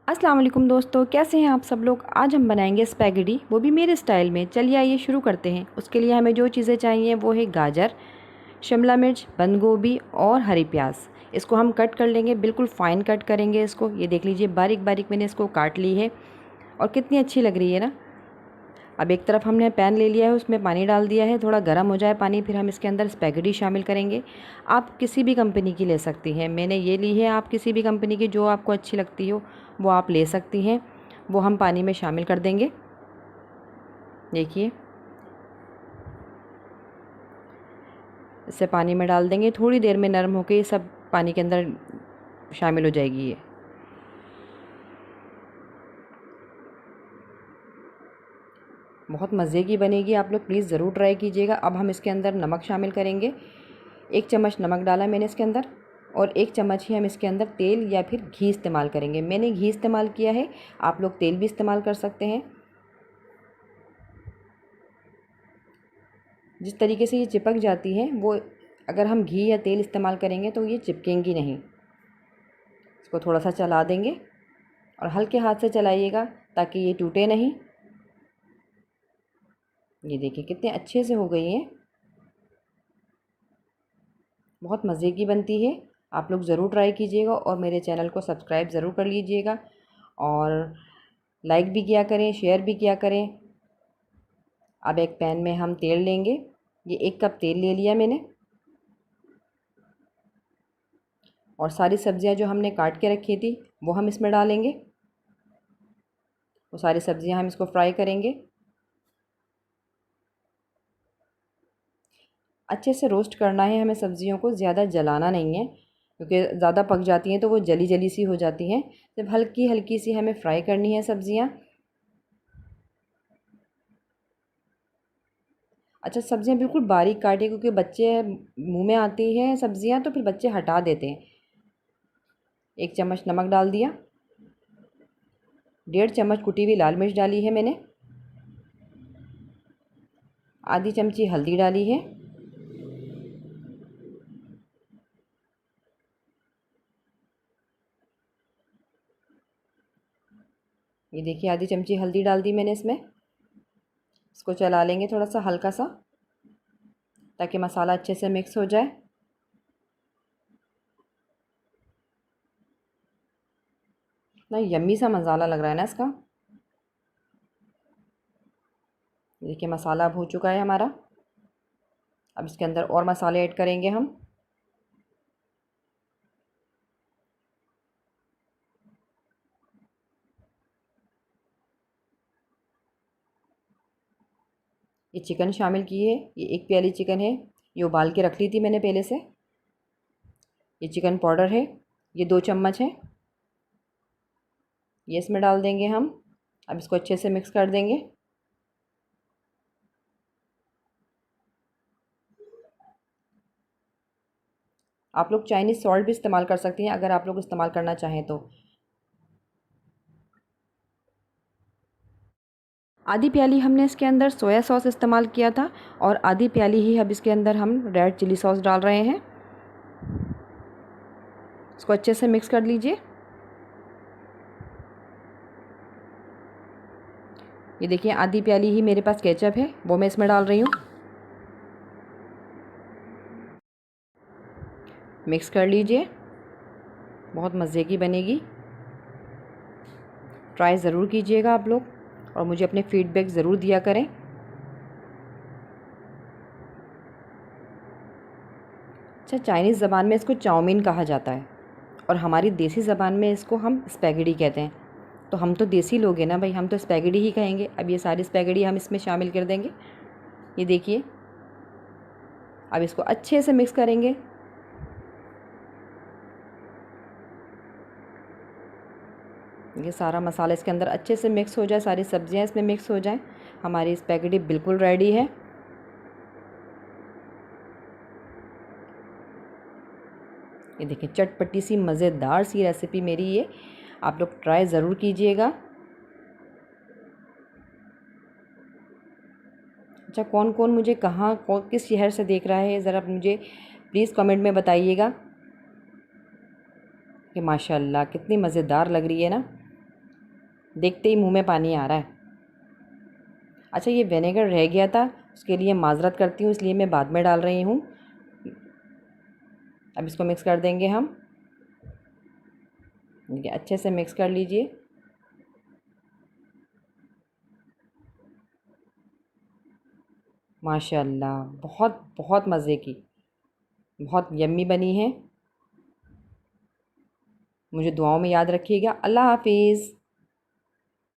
अस्सलाम वालेकुम दोस्तों, कैसे हैं आप सब लोग। आज हम बनाएंगे स्पैगेटी, वो भी मेरे स्टाइल में। चलिए आइए शुरू करते हैं। उसके लिए हमें जो चीज़ें चाहिए वो है गाजर, शिमला मिर्च, बंद गोभी और हरी प्याज। इसको हम कट कर लेंगे, बिल्कुल फ़ाइन कट करेंगे इसको। ये देख लीजिए बारीक बारीक मैंने इसको काट ली है और कितनी अच्छी लग रही है ना। अब एक तरफ हमने पैन ले लिया है, उसमें पानी डाल दिया है। थोड़ा गर्म हो जाए पानी, फिर हम इसके अंदर स्पैगेटी शामिल करेंगे। आप किसी भी कंपनी की ले सकती हैं, मैंने ये ली है। आप किसी भी कंपनी की जो आपको अच्छी लगती हो वो आप ले सकती हैं। वो हम पानी में शामिल कर देंगे। देखिए इसे पानी में डाल देंगे, थोड़ी देर में नरम होकर ये सब पानी के अंदर शामिल हो जाएगी। ये बहुत मज़े की बनेगी, आप लोग प्लीज़ ज़रूर ट्राई कीजिएगा। अब हम इसके अंदर नमक शामिल करेंगे। 1 चम्मच नमक डाला मैंने इसके अंदर, और 1 चम्मच ही हम इसके अंदर तेल या फिर घी इस्तेमाल करेंगे। मैंने घी इस्तेमाल किया है, आप लोग तेल भी इस्तेमाल कर सकते हैं। जिस तरीके से ये चिपक जाती है वो, अगर हम घी या तेल इस्तेमाल करेंगे तो ये चिपकेंगी नहीं। इसको थोड़ा सा चला देंगे और हल्के हाथ से चलाइएगा ताकि ये टूटे नहीं। ये देखिए कितने अच्छे से हो गई हैं, बहुत मज़े की बनती है। आप लोग ज़रूर ट्राई कीजिएगा और मेरे चैनल को सब्सक्राइब ज़रूर कर लीजिएगा और लाइक भी किया करें, शेयर भी किया करें। अब एक पैन में हम तेल लेंगे। ये 1 कप तेल ले लिया मैंने, और सारी सब्ज़ियां जो हमने काट के रखी थी वो हम इसमें डालेंगे। वो सारी सब्ज़ियां हम इसको फ्राई करेंगे। अच्छे से रोस्ट करना है हमें सब्ज़ियों को, ज़्यादा जलाना नहीं है क्योंकि ज़्यादा पक जाती हैं तो वो जली जली सी हो जाती हैं। जब हल्की हल्की सी हमें फ्राई करनी है सब्ज़ियाँ। अच्छा, सब्ज़ियाँ बिल्कुल बारीक काटिए क्योंकि बच्चे मुंह में आती हैं सब्ज़ियाँ तो फिर बच्चे हटा देते हैं। 1 चम्मच नमक डाल दिया, 1.5 चम्मच कुटी हुई लाल मिर्च डाली है मैंने, आधी चमची हल्दी डाली है, ये देखिए आधी चमची हल्दी डाल दी मैंने इसमें। इसको चला लेंगे थोड़ा सा हल्का सा ताकि मसाला अच्छे से मिक्स हो जाए। ना यम्मी सा मसाला लग रहा है ना इसका। देखिए मसाला अब हो चुका है हमारा। अब इसके अंदर और मसाले ऐड करेंगे हम। ये चिकन शामिल किए, ये 1 प्याली चिकन है, ये उबाल के रख ली थी मैंने पहले से। ये चिकन पाउडर है, ये 2 चम्मच है, ये इसमें डाल देंगे हम। अब इसको अच्छे से मिक्स कर देंगे। आप लोग चाइनीज़ सॉल्ट भी इस्तेमाल कर सकती हैं अगर आप लोग इस्तेमाल करना चाहें तो। आधी प्याली हमने इसके अंदर सोया सॉस इस्तेमाल किया था, और आधी प्याली ही अब इसके अंदर हम रेड चिली सॉस डाल रहे हैं। इसको अच्छे से मिक्स कर लीजिए। ये देखिए आधी प्याली ही मेरे पास केचप है, वो मैं इसमें डाल रही हूँ। मिक्स कर लीजिए, बहुत मज़े की बनेगी। ट्राई ज़रूर कीजिएगा आप लोग और मुझे अपने फीडबैक ज़रूर दिया करें। अच्छा, चाइनीज़ ज़बान में इसको चाउमीन कहा जाता है और हमारी देसी ज़बान में इसको हम स्पैगेटी कहते हैं। तो हम तो देसी लोग हैं ना भाई, हम तो स्पैगेटी ही कहेंगे। अब ये सारी स्पैगेटी हम इसमें शामिल कर देंगे। ये देखिए अब इसको अच्छे से मिक्स करेंगे। ये सारा मसाला इसके अंदर अच्छे से मिक्स हो जाए, सारी सब्जियां इसमें मिक्स हो जाएं, हमारी स्पैगेटी बिल्कुल रेडी है। ये देखिए चटपटी सी मज़ेदार सी रेसिपी मेरी ये, आप लोग ट्राई ज़रूर कीजिएगा। अच्छा, कौन कौन मुझे कहाँ किस शहर से देख रहा है ज़रा मुझे प्लीज़ कमेंट में बताइएगा कि माशाल्लाह कितनी मज़ेदार लग रही है ना। देखते ही मुंह में पानी आ रहा है। अच्छा, ये विनेगर रह गया था, उसके लिए माज़रत करती हूँ, इसलिए मैं बाद में डाल रही हूँ। अब इसको मिक्स कर देंगे हम। देखिए, अच्छे से मिक्स कर लीजिए। माशाल्लाह, बहुत बहुत मज़े की, बहुत यम्मी बनी है। मुझे दुआओं में याद रखिएगा। अल्लाह हाफिज़।